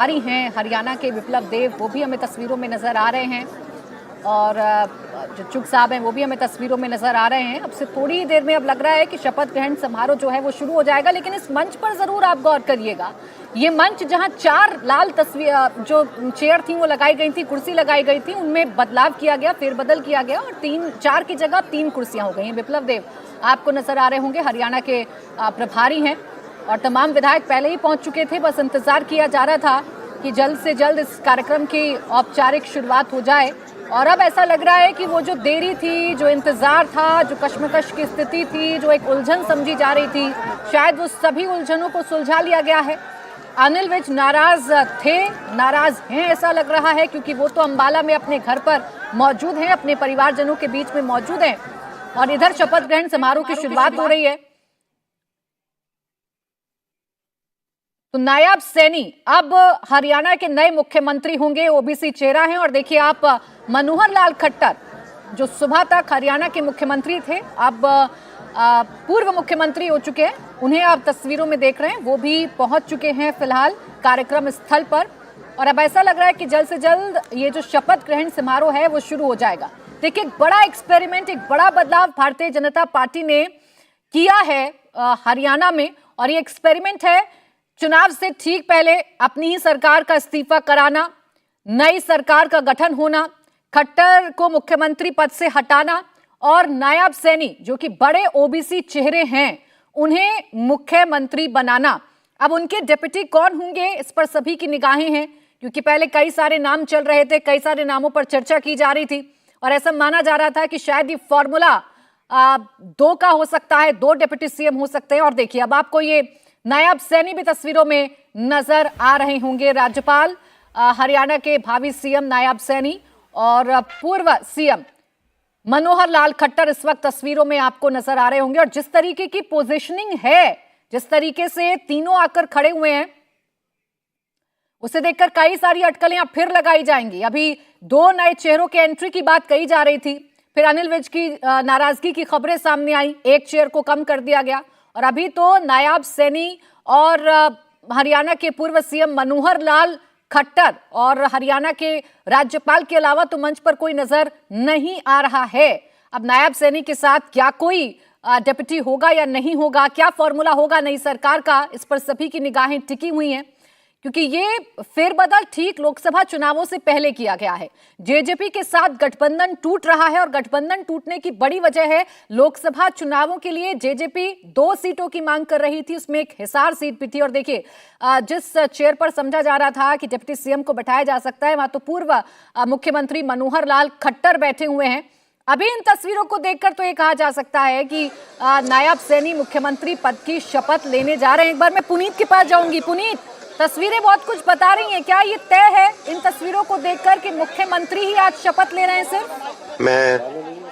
प्रभारी हैं हरियाणा के विप्लव देव, वो भी हमें तस्वीरों में नजर आ रहे हैं और जो चुग साहब हैं वो भी हमें तस्वीरों में नजर आ रहे हैं। अब से थोड़ी देर में अब लग रहा है कि शपथ ग्रहण समारोह जो है वो शुरू हो जाएगा, लेकिन इस मंच पर जरूर आप गौर करिएगा, ये मंच जहां 4 लाल तस्वीर जो चेयर थी वो लगाई गई थी, कुर्सी लगाई गई थी, उनमें बदलाव किया गया, फेरबदल किया गया और 4 की जगह 3 कुर्सियां हो गई हैं। विप्लव देव आपको नजर आ रहे होंगे, हरियाणा के प्रभारी हैं और तमाम विधायक पहले ही पहुंच चुके थे। बस इंतजार किया जा रहा था कि जल्द से जल्द इस कार्यक्रम की औपचारिक शुरुआत हो जाए और अब ऐसा लग रहा है कि वो जो देरी थी, जो इंतजार था, जो कश्मकश की स्थिति थी, जो एक उलझन समझी जा रही थी, शायद वो सभी उलझनों को सुलझा लिया गया है। अनिल विज नाराज थे, नाराज हैं ऐसा लग रहा है, क्योंकि वो तो अंबाला में अपने घर पर मौजूद हैं, अपने परिवारजनों के बीच में मौजूद हैं और इधर शपथ ग्रहण समारोह की शुरुआत हो रही है। तो नायब सैनी अब हरियाणा के नए मुख्यमंत्री होंगे, ओबीसी चेहरा हैं। और देखिए आप, मनोहर लाल खट्टर जो सुबह तक हरियाणा के मुख्यमंत्री थे, अब पूर्व मुख्यमंत्री हो चुके हैं, उन्हें आप तस्वीरों में देख रहे हैं, वो भी पहुंच चुके हैं फिलहाल कार्यक्रम स्थल पर। और अब ऐसा लग रहा है कि जल्द से जल्द ये जो शपथ ग्रहण समारोह है वो शुरू हो जाएगा। देखिए एक बड़ा एक्सपेरिमेंट, एक बड़ा बदलाव भारतीय जनता पार्टी ने किया है हरियाणा में, और ये एक्सपेरिमेंट है चुनाव से ठीक पहले अपनी ही सरकार का इस्तीफा कराना, नई सरकार का गठन होना, खट्टर को मुख्यमंत्री पद से हटाना और नायब सैनी जो कि बड़े ओबीसी चेहरे हैं उन्हें मुख्यमंत्री बनाना। अब उनके डिप्टी कौन होंगे इस पर सभी की निगाहें हैं, क्योंकि पहले कई सारे नाम चल रहे थे, कई सारे नामों पर चर्चा की जा रही थी और ऐसा माना जा रहा था कि शायद ये फॉर्मूला 2 का हो सकता है, 2 डिप्टी सीएम हो सकते हैं। और देखिए अब आपको ये नायब सैनी भी तस्वीरों में नजर आ रहे होंगे, राज्यपाल हरियाणा के भावी सीएम नायब सैनी और पूर्व सीएम मनोहर लाल खट्टर इस वक्त तस्वीरों में आपको नजर आ रहे होंगे। और जिस तरीके की पोजीशनिंग है, जिस तरीके से तीनों आकर खड़े हुए हैं, उसे देखकर कई सारी अटकलें फिर लगाई जाएंगी। अभी 2 नए चेहरों के एंट्री की बात कही जा रही थी, फिर अनिल विज की नाराजगी की खबरें सामने आई, 1 चेयर को कम कर दिया गया और अभी तो नायब सैनी और हरियाणा के पूर्व सीएम मनोहर लाल खट्टर और हरियाणा के राज्यपाल के अलावा तो मंच पर कोई नजर नहीं आ रहा है। अब नायब सैनी के साथ क्या कोई डिप्टी होगा या नहीं होगा, क्या फॉर्मूला होगा नई सरकार का, इस पर सभी की निगाहें टिकी हुई हैं, क्योंकि ये फेरबदल ठीक लोकसभा चुनावों से पहले किया गया है। जेजेपी के साथ गठबंधन टूट रहा है और गठबंधन टूटने की बड़ी वजह है लोकसभा चुनावों के लिए जेजेपी 2 सीटों की मांग कर रही थी, उसमें एक हिसार सीट भी थी। और देखिए जिस चेयर पर समझा जा रहा था कि डिप्टी सीएम को बैठाया जा सकता है, वहां तो पूर्व मुख्यमंत्री मनोहर लाल खट्टर बैठे हुए हैं। अभी इन तस्वीरों को देखकर तो ये कहा जा सकता है कि नायब सैनी मुख्यमंत्री पद की शपथ लेने जा रहे हैं। एक बार मैं पुनीत के पास जाऊंगी। पुनीत, तस्वीरें बहुत कुछ बता रही हैं, क्या ये तय है इन तस्वीरों को देखकर कि मुख्यमंत्री ही आज शपथ ले रहे हैं? सिर्फ मैं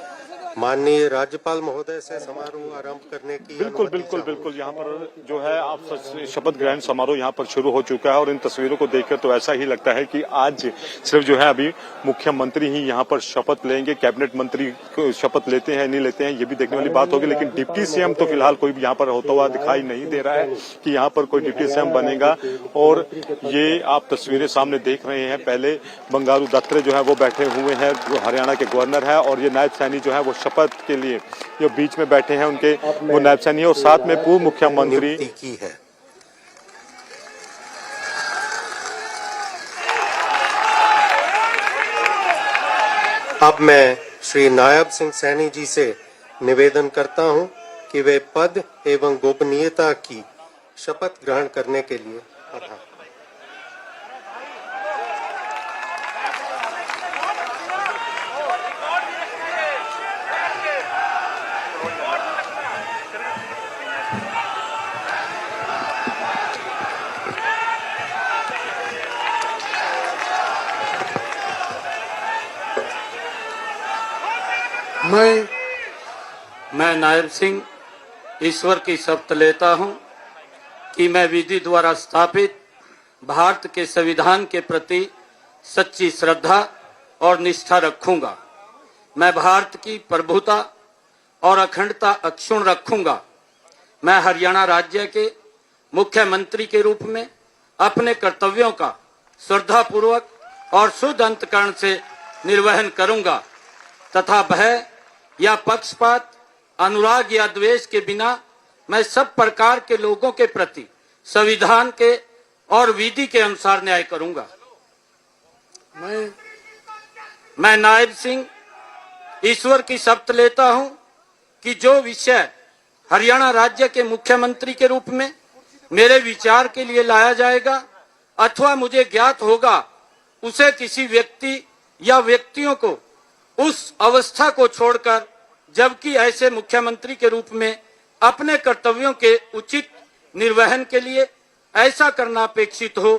माननीय राज्यपाल महोदय से समारोह आरंभ करने की बिल्कुल यहाँ पर जो है आप शपथ ग्रहण समारोह यहाँ पर शुरू हो चुका है और इन तस्वीरों को देखकर तो ऐसा ही लगता है कि आज सिर्फ जो है अभी मुख्यमंत्री ही यहाँ पर शपथ लेंगे, कैबिनेट मंत्री शपथ लेते हैं नहीं लेते हैं ये भी देखने वाली बात होगी, लेकिन डिप्टी सीएम तो फिलहाल कोई भी यहाँ पर होता हुआ दिखाई नहीं दे रहा है कि यहाँ पर कोई डिप्टी सीएम बनेगा। और ये आप तस्वीरें सामने देख रहे हैं, पहले बंगारू दत्तात्रेय जो है वो बैठे हुए हैं, जो हरियाणा के गवर्नर है, और ये नायब सैनी जो है वो शपथ के लिए जो बीच में बैठे हैं उनके वो नायब सैनी और साथ में पूर्व मुख्यमंत्री की है। अब मैं श्री नायब सिंह सैनी जी से निवेदन करता हूं कि वे पद एवं गोपनीयता की शपथ ग्रहण करने के लिए आभार। मैं नायब सिंह ईश्वर की शपथ लेता हूं कि मैं विधि द्वारा स्थापित भारत के संविधान के प्रति सच्ची श्रद्धा और निष्ठा रखूंगा। मैं भारत की प्रभुता और अखंडता अक्षुण्ण रखूंगा। मैं हरियाणा राज्य के मुख्यमंत्री के रूप में अपने कर्तव्यों का श्रद्धापूर्वक और शुद्ध अंतकरण से निर्वहन करूंगा तथा भय या पक्षपात, अनुराग या द्वेष के बिना मैं सब प्रकार के लोगों के प्रति संविधान के और विधि के अनुसार न्याय करूंगा। मैं नायब सिंह ईश्वर की शपथ लेता हूं कि जो विषय हरियाणा राज्य के मुख्यमंत्री के रूप में मेरे विचार के लिए लाया जाएगा अथवा मुझे ज्ञात होगा, उसे किसी व्यक्ति या व्यक्तियों को उस अवस्था को छोड़कर, जबकि ऐसे मुख्यमंत्री के रूप में अपने कर्तव्यों के उचित निर्वहन के लिए ऐसा करना अपेक्षित हो,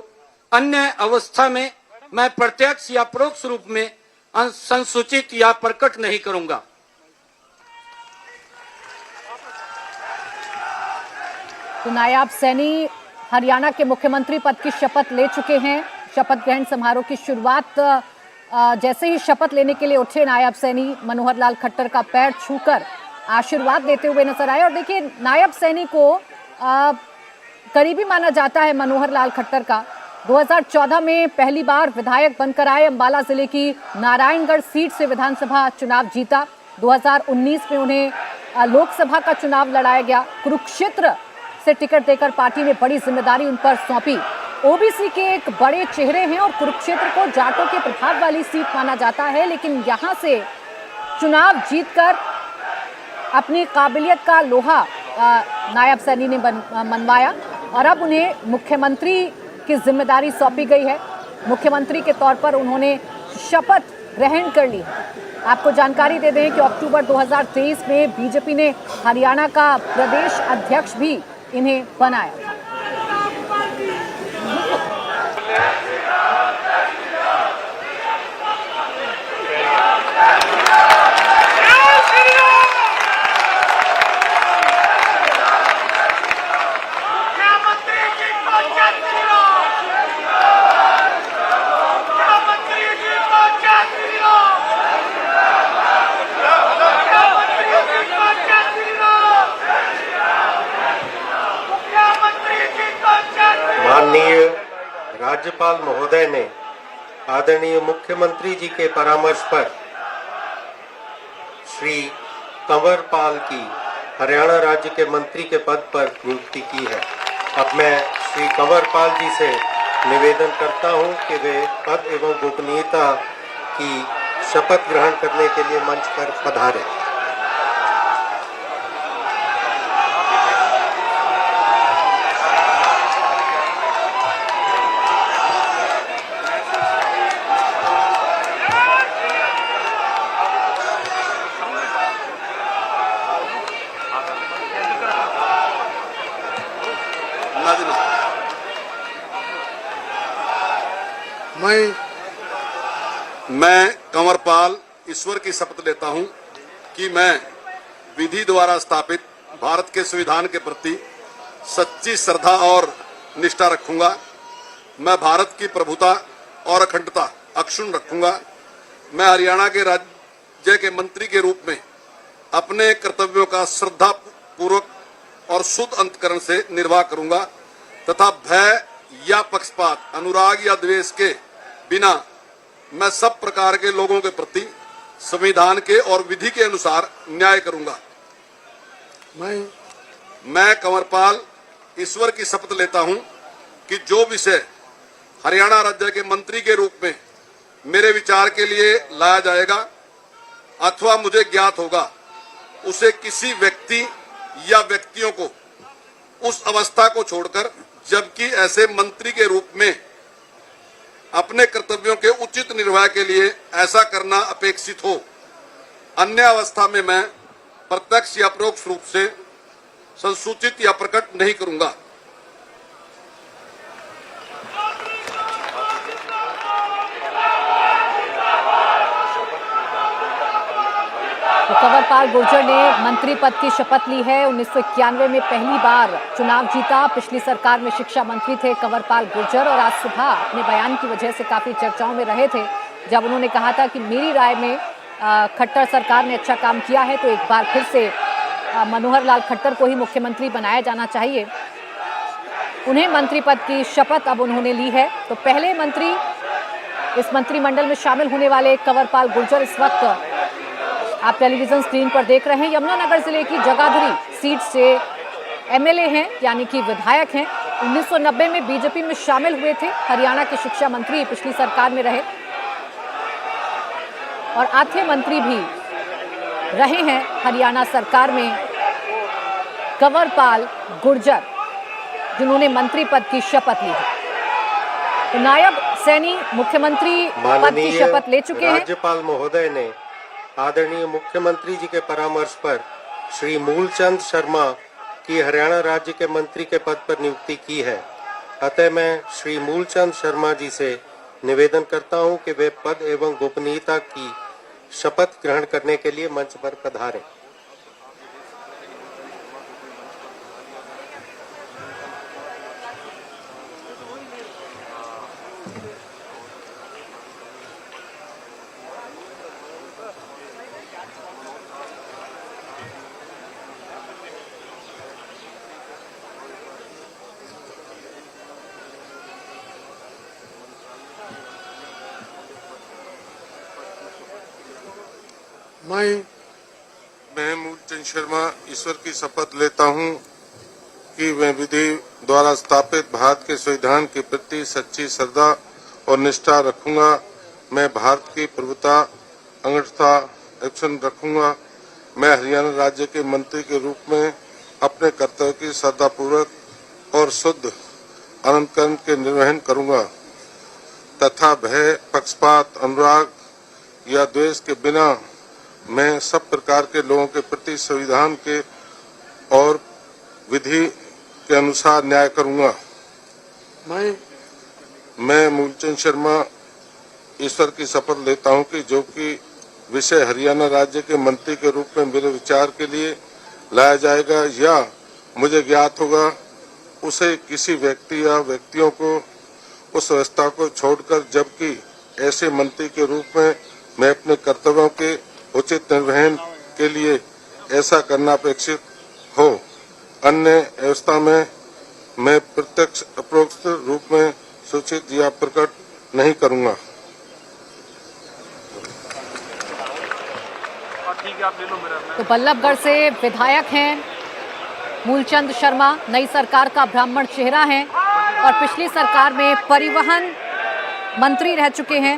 अन्य अवस्था में मैं प्रत्यक्ष या परोक्ष रूप में संसूचित या प्रकट नहीं करूंगा। तो नायब सैनी हरियाणा के मुख्यमंत्री पद की शपथ ले चुके हैं। शपथ ग्रहण समारोह की शुरुआत जैसे ही शपथ लेने के लिए उठे नायब सैनी मनोहर लाल खट्टर का पैर छूकर आशीर्वाद देते हुए नजर आए। और देखिए, नायब सैनी को करीबी माना जाता है मनोहर लाल खट्टर का। 2014 में पहली बार विधायक बनकर आए, अंबाला जिले की नारायणगढ़ सीट से विधानसभा चुनाव जीता। 2019 में उन्हें लोकसभा का चुनाव लड़ाया गया। कुरुक्षेत्र से टिकट देकर पार्टी ने बड़ी जिम्मेदारी उन पर सौंपी। ओबीसी के एक बड़े चेहरे हैं और कुरुक्षेत्र को जाटों के प्रभाव वाली सीट माना जाता है, लेकिन यहां से चुनाव जीतकर अपनी काबिलियत का लोहा नायब सैनी ने मनवाया और अब उन्हें मुख्यमंत्री की जिम्मेदारी सौंपी गई है। मुख्यमंत्री के तौर पर उन्होंने शपथ ग्रहण कर ली। आपको जानकारी दे दें कि अक्टूबर 2023 में बीजेपी ने हरियाणा का प्रदेश अध्यक्ष भी इन्हें बनाया था। माननीय राज्यपाल महोदय ने आदरणीय मुख्यमंत्री जी के परामर्श पर श्री कंवर पाल की हरियाणा राज्य के मंत्री के पद पर नियुक्ति की है। अब मैं श्री कंवर पाल जी से निवेदन करता हूं कि वे पद एवं गोपनीयता की शपथ ग्रहण करने के लिए मंच पर पधारें। मैं कंवरपाल ईश्वर की शपथ लेता हूं कि मैं विधि द्वारा स्थापित भारत के संविधान के प्रति सच्ची श्रद्धा और निष्ठा रखूंगा। मैं भारत की प्रभुता और अखंडता अक्षुण्ण रखूंगा। मैं हरियाणा के राज्य के मंत्री के रूप में अपने कर्तव्यों का श्रद्धा पूर्वक और शुद्ध अंतकरण से निर्वाह करूंगा तथा भय या पक्षपात, अनुराग या द्वेष के बिना मैं सब प्रकार के लोगों के प्रति संविधान के और विधि के अनुसार न्याय करूंगा। मैं कंवरपाल ईश्वर की शपथ लेता हूं कि जो विषय हरियाणा राज्य के मंत्री के रूप में मेरे विचार के लिए लाया जाएगा अथवा मुझे ज्ञात होगा, उसे किसी व्यक्ति या व्यक्तियों को उस अवस्था को छोड़कर, जबकि ऐसे मंत्री के रूप में अपने कर्तव्यों के उचित निर्वाह के लिए ऐसा करना अपेक्षित हो, अन्य अवस्था में मैं प्रत्यक्ष या परोक्ष रूप से संसूचित या प्रकट नहीं करूंगा। तो कंवरपाल गुर्जर ने मंत्री पद की शपथ ली है। 1991 में पहली बार चुनाव जीता। पिछली सरकार में शिक्षा मंत्री थे कंवरपाल गुर्जर और आज सुबह अपने बयान की वजह से काफी चर्चाओं में रहे थे, जब उन्होंने कहा था कि मेरी राय में खट्टर सरकार ने अच्छा काम किया है, तो एक बार फिर से मनोहर लाल खट्टर को ही मुख्यमंत्री बनाया जाना चाहिए। उन्हें मंत्री पद की शपथ अब उन्होंने ली है। तो पहले मंत्री इस मंत्रिमंडल में शामिल होने वाले कंवरपाल गुर्जर इस वक्त आप टेलीविजन स्क्रीन पर देख रहे हैं, यमुनानगर जिले की जगाधरी सीट से एमएलए हैं, यानी कि विधायक हैं। 1990 में बीजेपी में शामिल हुए थे। हरियाणा के शिक्षा मंत्री पिछली सरकार में रहे और आठवें मंत्री भी रहे हैं हरियाणा सरकार में कंवरपाल गुर्जर, जिन्होंने मंत्री पद की शपथ ली है। तो नायब सैनी मुख्यमंत्री पद की शपथ ले चुके हैं। राज्यपाल महोदय ने आदरणीय मुख्यमंत्री जी के परामर्श पर श्री मूलचंद शर्मा की हरियाणा राज्य के मंत्री के पद पर नियुक्ति की है। अतः मैं श्री मूलचंद शर्मा जी से निवेदन करता हूं कि वे पद एवं गोपनीयता की शपथ ग्रहण करने के लिए मंच पर पधारें। मैं मूलचंद शर्मा ईश्वर की शपथ लेता हूं कि मैं विधि द्वारा स्थापित भारत के संविधान के प्रति सच्ची श्रद्धा और निष्ठा रखूंगा। मैं भारत की प्रभुता अखंडता रक्षण रखूंगा। मैं हरियाणा राज्य के मंत्री के रूप में अपने कर्तव्य की श्रद्धापूर्वक और शुद्ध अंतःकरण के निर्वहन करूंगा तथा भय, पक्षपात, अनुराग या द्वेष के बिना मैं सब प्रकार के लोगों के प्रति संविधान के और विधि के अनुसार न्याय करूंगा। मैं मूलचंद शर्मा ईश्वर की शपथ लेता हूं कि जो कि विषय हरियाणा राज्य के मंत्री के रूप में मेरे विचार के लिए लाया जाएगा या मुझे ज्ञात होगा, उसे किसी व्यक्ति या व्यक्तियों को उस व्यवस्था को छोड़कर, जबकि ऐसे मंत्री के रूप में मैं अपने कर्तव्यों के उचित निर्वहन के लिए ऐसा करना अपेक्षित हो। अन्य व्यवस्था में मैं प्रत्यक्ष अपरोक्ष रूप में सूचित या प्रकट नहीं करूंगा। तो बल्लभगढ़ से विधायक हैं मूलचंद शर्मा, नई सरकार का ब्राह्मण चेहरा हैं और पिछली सरकार में परिवहन मंत्री रह चुके हैं,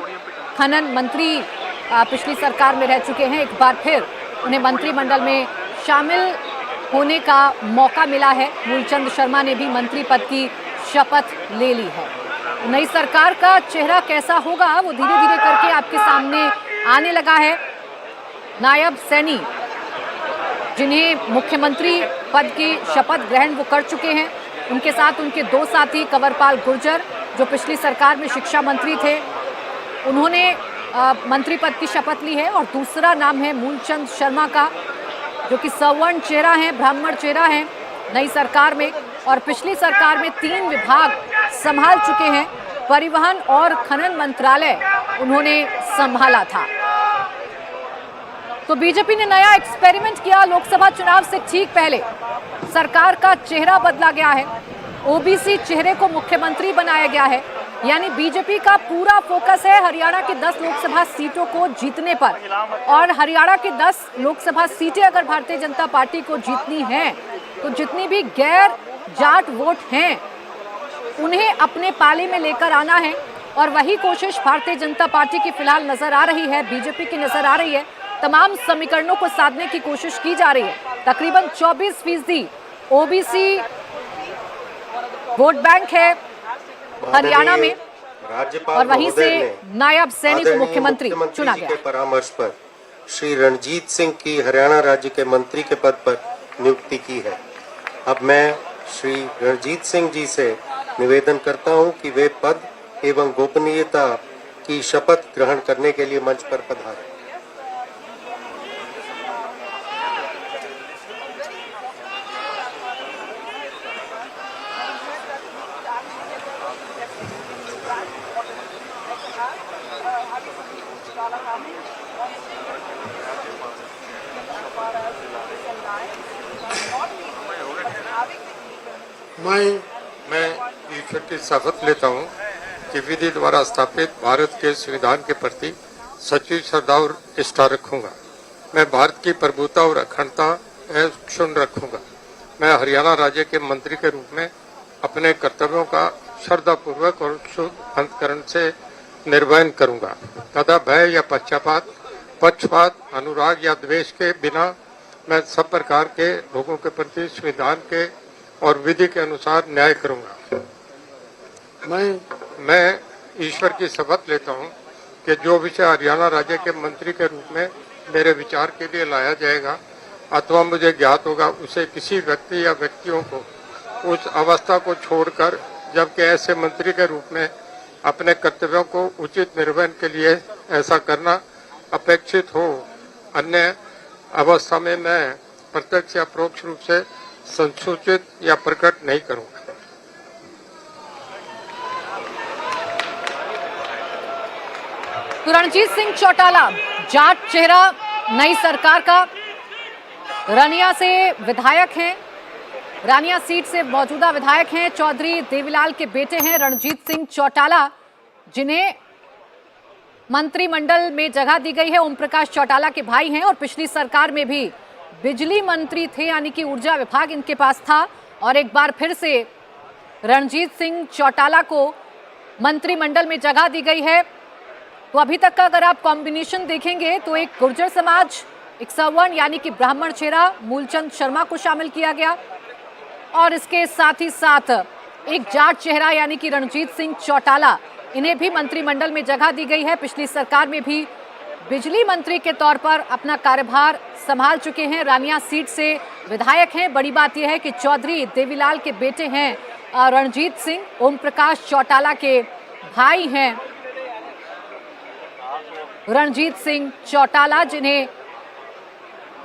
खनन मंत्री पिछली सरकार में रह चुके हैं। एक बार फिर उन्हें मंत्रिमंडल में शामिल होने का मौका मिला है। मूलचंद शर्मा ने भी मंत्री पद की शपथ ले ली है। नई सरकार का चेहरा कैसा होगा वो धीरे धीरे करके आपके सामने आने लगा है। नायब सैनी जिन्हें मुख्यमंत्री पद की शपथ ग्रहण वो कर चुके हैं, उनके साथ उनके दो साथी कंवरपाल गुर्जर जो पिछली सरकार में शिक्षा मंत्री थे, उन्होंने मंत्री पद की शपथ ली है। और दूसरा नाम है मूलचंद शर्मा का, जो कि सवर्ण चेहरा है, ब्राह्मण चेहरा है नई सरकार में और पिछली सरकार में 3 विभाग संभाल चुके हैं। परिवहन और खनन मंत्रालय उन्होंने संभाला था। तो बीजेपी ने नया एक्सपेरिमेंट किया। लोकसभा चुनाव से ठीक पहले सरकार का चेहरा बदला गया है, ओबीसी चेहरे को मुख्यमंत्री बनाया गया है। यानी बीजेपी का पूरा फोकस है हरियाणा की 10 लोकसभा सीटों को जीतने पर। और हरियाणा की 10 लोकसभा सीटें अगर भारतीय जनता पार्टी को जीतनी हैं तो जितनी भी गैर जाट वोट हैं उन्हें अपने पाले में लेकर आना है। और वही कोशिश भारतीय जनता पार्टी की फिलहाल नजर आ रही है, बीजेपी की नजर आ रही है। तमाम समीकरणों को साधने की कोशिश की जा रही है। तकरीबन 24% ओबीसी वोट बैंक है हरियाणा में और वहीं से नायब सैनी को मुख्यमंत्री चुना गया। के परामर्श पर श्री रणजीत सिंह की हरियाणा राज्य के मंत्री के पद पर नियुक्ति की है। अब मैं श्री रणजीत सिंह जी से निवेदन करता हूं कि वे पद एवं गोपनीयता की शपथ ग्रहण करने के लिए मंच पर पधारें। मैं ईश्वर की शपथ लेता हूँ कि विधि द्वारा स्थापित भारत के संविधान के प्रति सच्ची श्रद्धा और निष्ठा रखूंगा। मैं भारत की प्रभुता और अखंडता अक्षुण्ण रखूंगा। मैं हरियाणा राज्य के मंत्री के रूप में अपने कर्तव्यों का श्रद्धापूर्वक और शुद्ध अंतकरण से निर्वहन करूंगा तथा भय या पक्षपात, अनुराग या द्वेष के बिना मैं सब प्रकार के लोगों के प्रति संविधान के और विधि के अनुसार न्याय करूंगा। मैं ईश्वर की शपथ लेता हूं कि जो विषय हरियाणा राज्य के मंत्री के रूप में मेरे विचार के लिए लाया जाएगा अथवा मुझे ज्ञात होगा, उसे किसी व्यक्ति या व्यक्तियों को उस अवस्था को छोड़कर जबकि ऐसे मंत्री के रूप में अपने कर्तव्यों को उचित निर्वहन के लिए ऐसा करना अपेक्षित हो, अन्य अवस्था में मैं प्रत्यक्ष या परोक्ष रूप से संसूचित या प्रकट नहीं करूंगा। तो रणजीत सिंह चौटाला, जाट चेहरा नई सरकार का, रानिया से विधायक हैं, रानिया सीट से मौजूदा विधायक हैं, चौधरी देवीलाल के बेटे हैं रणजीत सिंह चौटाला, जिन्हें मंत्रिमंडल में जगह दी गई है। ओम प्रकाश चौटाला के भाई हैं और पिछली सरकार में भी बिजली मंत्री थे, यानी कि ऊर्जा विभाग इनके पास था। और एक बार फिर से रणजीत सिंह चौटाला को मंत्रिमंडल में जगह दी गई है। तो अभी तक का अगर आप कॉम्बिनेशन देखेंगे तो एक गुर्जर समाज, एक सवर्ण यानी कि ब्राह्मण चेहरा मूलचंद शर्मा को शामिल किया गया और इसके साथ ही साथ एक जाट चेहरा यानी कि रणजीत सिंह चौटाला, इन्हें भी मंत्रिमंडल में जगह दी गई है। पिछली सरकार में भी बिजली मंत्री के तौर पर अपना कार्यभार संभाल चुके हैं, रानिया सीट से विधायक हैं। बड़ी बात यह है कि चौधरी देवीलाल के बेटे हैं रणजीत सिंह, ओम प्रकाश चौटाला के भाई हैं रणजीत सिंह चौटाला, जिन्हें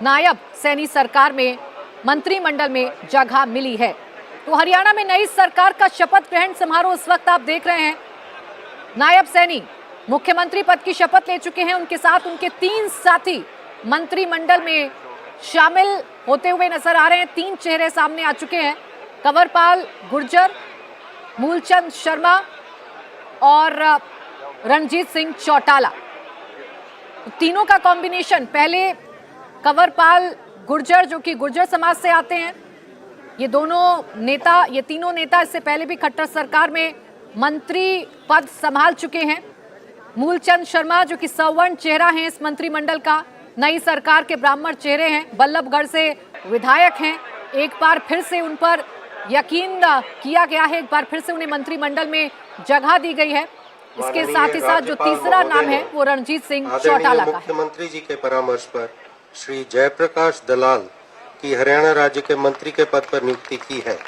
नायब सैनी सरकार में मंत्रिमंडल में जगह मिली है। तो हरियाणा में नई सरकार का शपथ ग्रहण समारोह इस वक्त आप देख रहे हैं। नायब सैनी मुख्यमंत्री पद की शपथ ले चुके हैं, उनके साथ उनके 3 साथी मंत्रिमंडल में शामिल होते हुए नजर आ रहे हैं। 3 चेहरे सामने आ चुके हैं, कंवरपाल गुर्जर, मूलचंद शर्मा और रणजीत सिंह चौटाला। तीनों का कॉम्बिनेशन, पहले कंवरपाल गुर्जर जो कि गुर्जर समाज से आते हैं, ये तीनों नेता इससे पहले भी खट्टर सरकार में मंत्री पद संभाल चुके हैं। मूलचंद शर्मा जो कि सवर्ण चेहरा हैं इस मंत्रिमंडल का, नई सरकार के ब्राह्मण चेहरे हैं, बल्लभगढ़ से विधायक हैं। एक बार फिर से उन पर यकीन किया गया है, एक बार फिर से उन्हें मंत्रिमंडल में जगह दी गई है। इसके साथ ही साथ जो तीसरा नाम है वो रणजीत सिंह चौटाला का है। मुख्यमंत्री जी के परामर्श पर श्री जयप्रकाश दलाल की हरियाणा राज्य के मंत्री के पद पर नियुक्ति की है।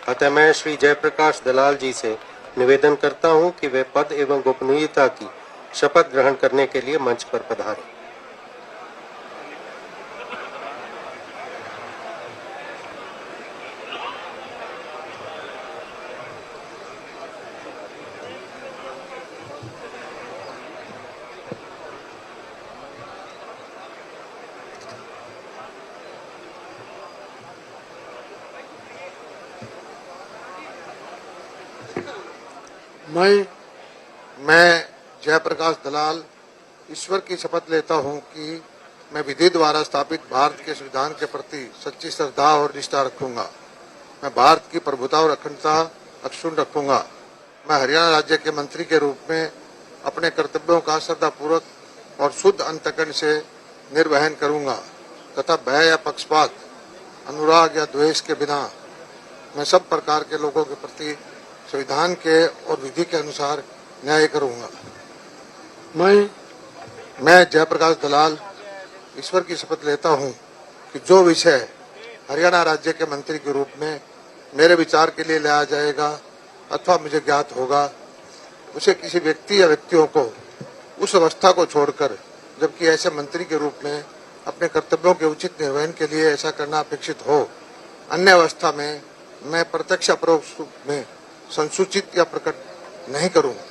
अतः मैं श्री जयप्रकाश दलाल जी से निवेदन करता हूं कि वे पद एवं गोपनीयता की शपथ ग्रहण करने के लिए मंच पर पधारें। मैं जयप्रकाश दलाल ईश्वर की शपथ लेता हूं कि मैं विधि द्वारा स्थापित भारत के संविधान के प्रति सच्ची श्रद्धा और निष्ठा रखूंगा। मैं भारत की प्रभुता और अखंडता अक्षुण्ण रखूंगा। मैं हरियाणा राज्य के मंत्री के रूप में अपने कर्तव्यों का श्रद्धापूर्वक और शुद्ध अंतकरण से निर्वहन करूंगा तथा भय या पक्षपात, अनुराग या द्वेष के बिना मैं सब प्रकार के लोगों के प्रति संविधान के और विधि के अनुसार न्याय करूंगा। मैं जयप्रकाश दलाल ईश्वर की शपथ लेता हूं कि जो विषय हरियाणा राज्य के मंत्री के रूप में मेरे विचार के लिए लाया जाएगा अथवा मुझे ज्ञात होगा, उसे किसी व्यक्ति या व्यक्तियों को उस अवस्था को छोड़कर जबकि ऐसे मंत्री के रूप में अपने कर्तव्यों के उचित निर्वहन के लिए ऐसा करना अपेक्षित हो, अन्य अवस्था में मैं प्रत्यक्ष अपरोक्ष रूप में संसूचित या प्रकट नहीं करूंगा।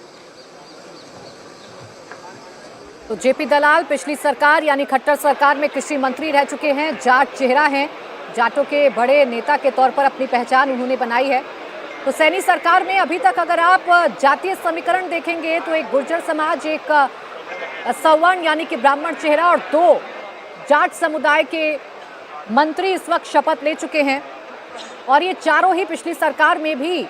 तो जेपी दलाल पिछली सरकार यानी खट्टर सरकार में कृषि मंत्री रह चुके हैं, जाट चेहरा हैं, जाटों के बड़े नेता के तौर पर अपनी पहचान उन्होंने बनाई है। तो सैनी सरकार में अभी तक अगर आप जातीय समीकरण देखेंगे तो एक गुर्जर समाज, एक सवर्ण यानी कि ब्राह्मण चेहरा और 2 जाट समुदाय के मंत्री इस वक्त शपथ ले चुके हैं और ये चारों ही पिछली सरकार में भी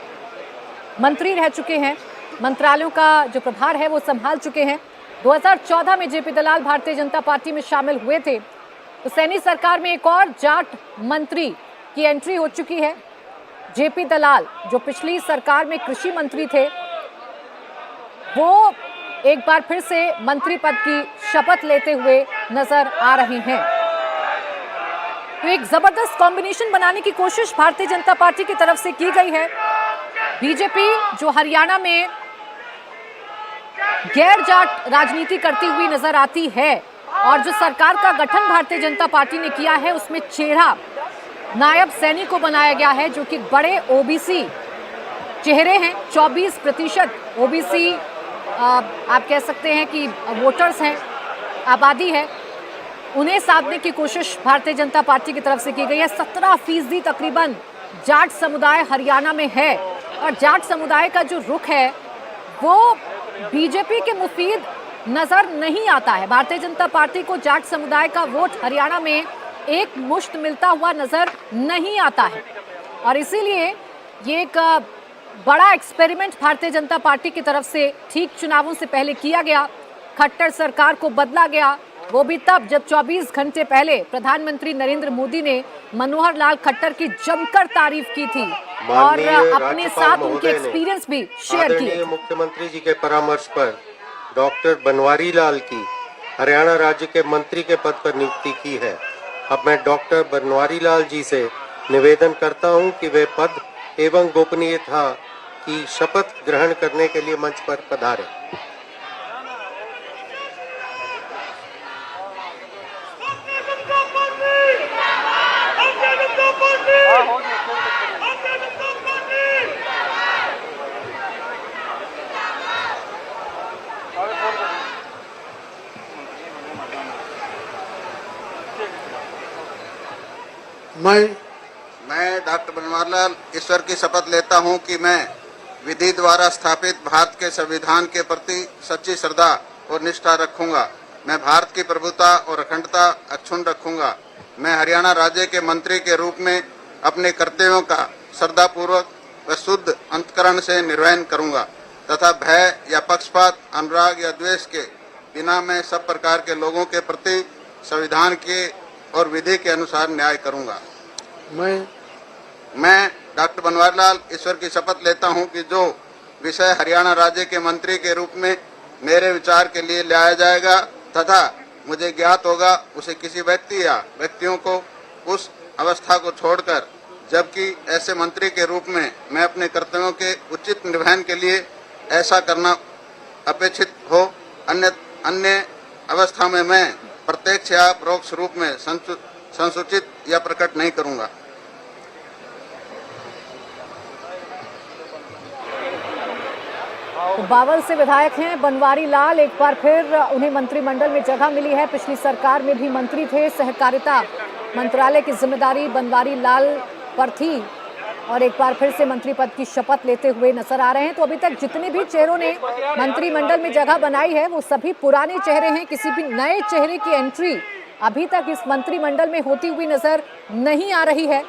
मंत्री रह चुके हैं, मंत्रालयों का जो प्रभार है वो संभाल चुके हैं। 2014 में जेपी दलाल भारतीय जनता पार्टी में शामिल हुए थे, तो सैनी सरकार में एक और जाट मंत्री की एंट्री हो चुकी है। जेपी दलाल जो पिछली सरकार में कृषि मंत्री थे, वो एक बार फिर से मंत्री पद की शपथ लेते हुए नजर आ रहे हैं। तो एक जबरदस्त कॉम्बिनेशन बनाने की कोशिश भारतीय जनता पार्टी की तरफ से की गई है। बीजेपी जो हरियाणा में गैर जाट राजनीति करती हुई नजर आती है और जो सरकार का गठन भारतीय जनता पार्टी ने किया है उसमें चेहरा नायब सैनी को बनाया गया है, जो कि बड़े ओबीसी चेहरे हैं। 24% ओबीसी आप कह सकते हैं कि वोटर्स हैं, आबादी है, उन्हें साधने की कोशिश भारतीय जनता पार्टी की तरफ से की गई है। 17% तकरीबन जाट समुदाय हरियाणा में है और जाट समुदाय का जो रुख है वो बीजेपी के मुफीद नजर नहीं आता है। भारतीय जनता पार्टी को जाट समुदाय का वोट हरियाणा में एक मुश्त मिलता हुआ नजर नहीं आता है और इसीलिए ये एक बड़ा एक्सपेरिमेंट भारतीय जनता पार्टी की तरफ से ठीक चुनावों से पहले किया गया। खट्टर सरकार को बदला गया, वो भी तब जब 24 घंटे पहले प्रधानमंत्री नरेंद्र मोदी ने मनोहर लाल खट्टर की जमकर तारीफ की थी और अपने साथ उनके एक्सपीरियंस भी शेयर किए। मुख्यमंत्री जी के परामर्श पर डॉक्टर बनवारी लाल की हरियाणा राज्य के मंत्री के पद पर नियुक्ति की है। अब मैं डॉक्टर बनवारी लाल जी से निवेदन करता हूं कि वे पद एवं गोपनीयता की शपथ ग्रहण करने के लिए मंच पर पधारें। मैं डॉक्टर बनवारी लाल ईश्वर की शपथ लेता हूं कि मैं विधि द्वारा स्थापित भारत के संविधान के प्रति सच्ची श्रद्धा और निष्ठा रखूंगा। मैं भारत की प्रभुता और अखंडता अक्षुण्ण रखूंगा। मैं हरियाणा राज्य के मंत्री के रूप में अपने कर्तव्यों का श्रद्धापूर्वक व शुद्ध अंतकरण से निर्वहन करूंगा तथा भय या पक्षपात, अनुराग या द्वेष के बिना मैं सब प्रकार के लोगों के प्रति संविधान के और विधि के अनुसार न्याय करूंगा। मैं डॉक्टर बनवारी लाल ईश्वर की शपथ लेता हूं कि जो विषय हरियाणा राज्य के मंत्री के रूप में मेरे विचार के लिए लाया जाएगा तथा मुझे ज्ञात होगा, उसे किसी व्यक्ति या व्यक्तियों को उस अवस्था को छोड़कर, जबकि ऐसे मंत्री के रूप में मैं अपने कर्तव्यों के उचित निर्वहन के लिए ऐसा करना अपेक्षित हो, अन्य अवस्था में मैं प्रत्यक्ष या परोक्ष रूप में संसूचित या प्रकट नहीं करूंगा। तो बावल से विधायक हैं बनवारी लाल, एक बार फिर उन्हें मंत्रिमंडल में जगह मिली है। पिछली सरकार में भी मंत्री थे, सहकारिता मंत्रालय की जिम्मेदारी बनवारी लाल पर थी और एक बार फिर से मंत्री पद की शपथ लेते हुए नजर आ रहे हैं। तो अभी तक जितने भी चेहरों ने मंत्रिमंडल में जगह बनाई है वो सभी पुराने चेहरे हैं। किसी भी नए चेहरे की एंट्री अभी तक इस मंत्रिमंडल में होती हुई नजर नहीं आ रही है।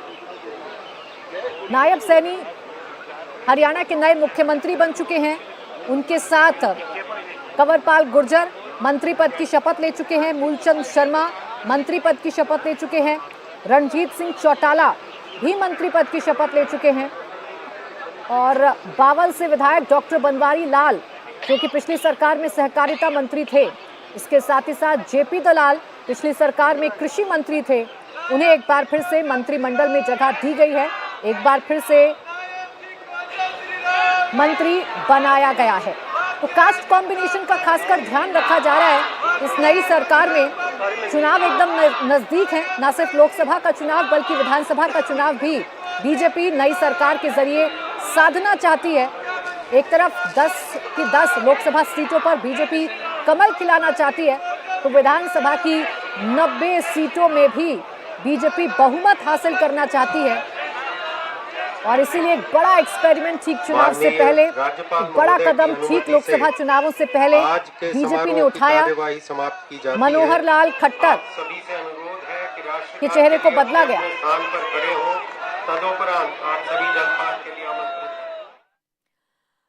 नायब सैनी हरियाणा के नए मुख्यमंत्री बन चुके हैं, उनके साथ कंवरपाल गुर्जर मंत्री पद की शपथ ले चुके हैं, मूलचंद शर्मा मंत्री पद की शपथ ले चुके हैं, रणजीत सिंह चौटाला भी मंत्री पद की शपथ ले चुके हैं और बावल से विधायक डॉक्टर बनवारी लाल जो कि पिछली सरकार में सहकारिता मंत्री थे, इसके साथ ही साथ जेपी दलाल पिछली सरकार में कृषि मंत्री थे, उन्हें एक बार फिर से मंत्रिमंडल में जगह दी गई है, एक बार फिर से मंत्री बनाया गया है। तो कास्ट कॉम्बिनेशन का खासकर ध्यान रखा जा रहा है इस नई सरकार में। चुनाव एकदम नजदीक है, न सिर्फ लोकसभा का चुनाव बल्कि विधानसभा का चुनाव भी बीजेपी नई सरकार के जरिए साधना चाहती है। एक तरफ 10 की 10 लोकसभा सीटों पर बीजेपी कमल खिलाना चाहती है, तो विधानसभा की 90 सीटों में भी बीजेपी बहुमत हासिल करना चाहती है। और इसीलिए एक बड़ा एक्सपेरिमेंट ठीक चुनाव से पहले, एक बड़ा कदम ठीक लोकसभा चुनावों से पहले बीजेपी ने उठाया। मनोहर लाल खट्टर के चेहरे को बदला गया।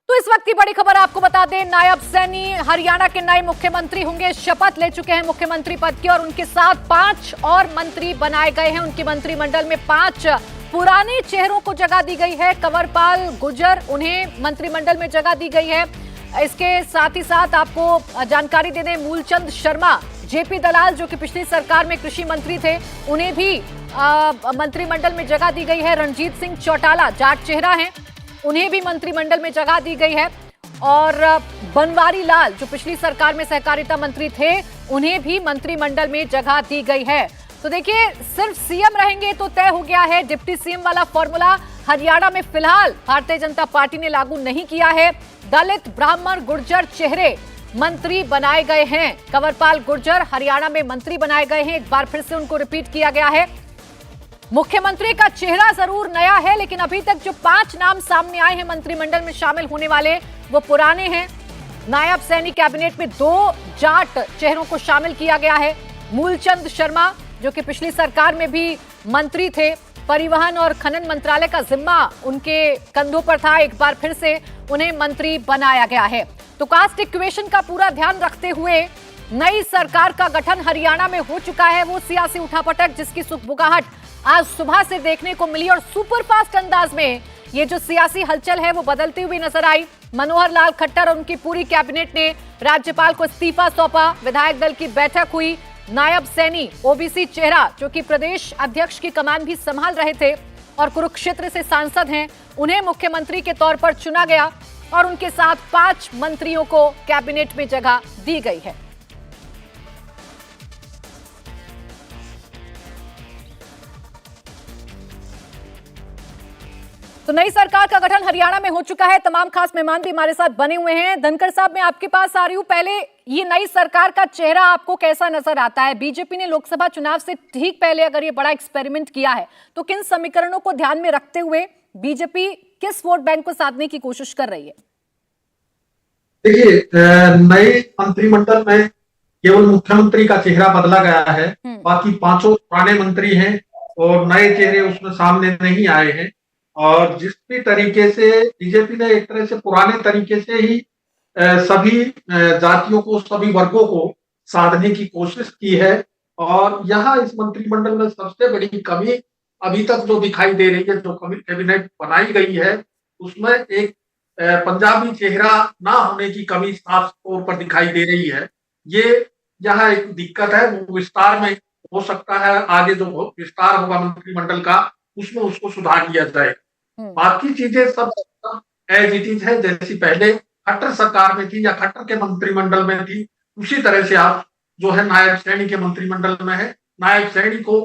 तो इस वक्त की बड़ी खबर आपको बता दें, नायब सैनी हरियाणा के नए मुख्यमंत्री होंगे। शपथ ले चुके हैं मुख्यमंत्री पद की और उनके साथ 5 और मंत्री बनाए गए हैं। उनकी मंत्रिमंडल में 5 पुराने चेहरों को जगह दी गई है। कंवरपाल गुर्जर, उन्हें मंत्रिमंडल में जगह दी गई है। इसके साथ ही साथ आपको जानकारी दे दें, मूलचंद शर्मा, जेपी दलाल जो कि पिछली सरकार में कृषि मंत्री थे, उन्हें भी मंत्रिमंडल में जगह दी गई है। रणजीत सिंह चौटाला जाट चेहरा हैं, उन्हें भी मंत्रिमंडल में जगह दी गई है। और बनवारी लाल जो पिछली सरकार में सहकारिता मंत्री थे, उन्हें भी मंत्रिमंडल में जगह दी गई है। तो देखिए, सिर्फ सीएम रहेंगे तो तय हो गया है। डिप्टी सीएम वाला फॉर्मूला हरियाणा में फिलहाल भारतीय जनता पार्टी ने लागू नहीं किया है। दलित, ब्राह्मण, गुर्जर चेहरे मंत्री बनाए गए हैं। कंवरपाल गुर्जर हरियाणा में मंत्री बनाए गए हैं। एक बार फिर से उनको रिपीट किया गया है। मुख्यमंत्री का चेहरा जरूर नया है, लेकिन अभी तक जो 5 नाम सामने आए हैं मंत्रिमंडल में शामिल होने वाले, वो पुराने हैं। नायब सैनी कैबिनेट में 2 जाट चेहरों को शामिल किया गया है। मूलचंद शर्मा जो कि पिछली सरकार में भी मंत्री थे, परिवहन और खनन मंत्रालय का जिम्मा उनके कंधों पर था, एक बार फिर से उन्हें मंत्री बनाया गया है। तो कास्ट इक्वेशन का पूरा ध्यान रखते हुए नई सरकार का गठन हरियाणा में हो चुका है। वो सियासी उठापटक जिसकी सुगबुगाहट आज सुबह से देखने को मिली और सुपरफास्ट अंदाज में ये जो सियासी हलचल है वो बदलती हुई नजर आई। मनोहर लाल खट्टर और उनकी पूरी कैबिनेट ने राज्यपाल को इस्तीफा सौंपा। विधायक दल की बैठक हुई। नायब सैनी ओबीसी चेहरा जो कि प्रदेश अध्यक्ष की कमान भी संभाल रहे थे और कुरुक्षेत्र से सांसद हैं, उन्हें मुख्यमंत्री के तौर पर चुना गया और उनके साथ 5 मंत्रियों को कैबिनेट में जगह दी गई है। तो नई सरकार का गठन हरियाणा में हो चुका है। तमाम खास मेहमान भी हमारे साथ बने हुए हैं। धनखड़ साहब, मैं आपके पास आ रही हूं। पहले ये नई सरकार का चेहरा आपको कैसा नजर आता है? बीजेपी ने लोकसभा चुनाव से ठीक पहले अगर ये बड़ा एक्सपेरिमेंट किया है, तो किन समीकरणों को ध्यान में रखते हुए बीजेपी किस वोट बैंक को साधने की कोशिश कर रही है? देखिए, नए मंत्रिमंडल में केवल मुख्यमंत्री का चेहरा बदला गया है। बाकी 5 पुराने मंत्री हैं और नए चेहरे उसमें सामने नहीं आए हैं। और जिस भी तरीके से बीजेपी ने एक तरह से पुराने तरीके से ही सभी जातियों को, सभी वर्गों को साधने की कोशिश की है। और यहाँ इस मंत्रिमंडल में सबसे बड़ी कमी अभी तक जो दिखाई दे रही है, जो कैबिनेट बनाई गई है, उसमें एक पंजाबी चेहरा ना होने की कमी साफ तौर पर दिखाई दे रही है। ये यहाँ एक दिक्कत है। वो विस्तार में हो सकता है, आगे जो विस्तार होगा मंत्रिमंडल का, उसमें उसको सुधार किया जाएगा। बाकी चीजें सब एज इट इज है, जैसी पहले खट्टर सरकार में थी या खट्टर के मंत्रिमंडल में थी, उसी तरह से आप जो है नायब सैनी के मंत्रिमंडल में है। नायब सैनी को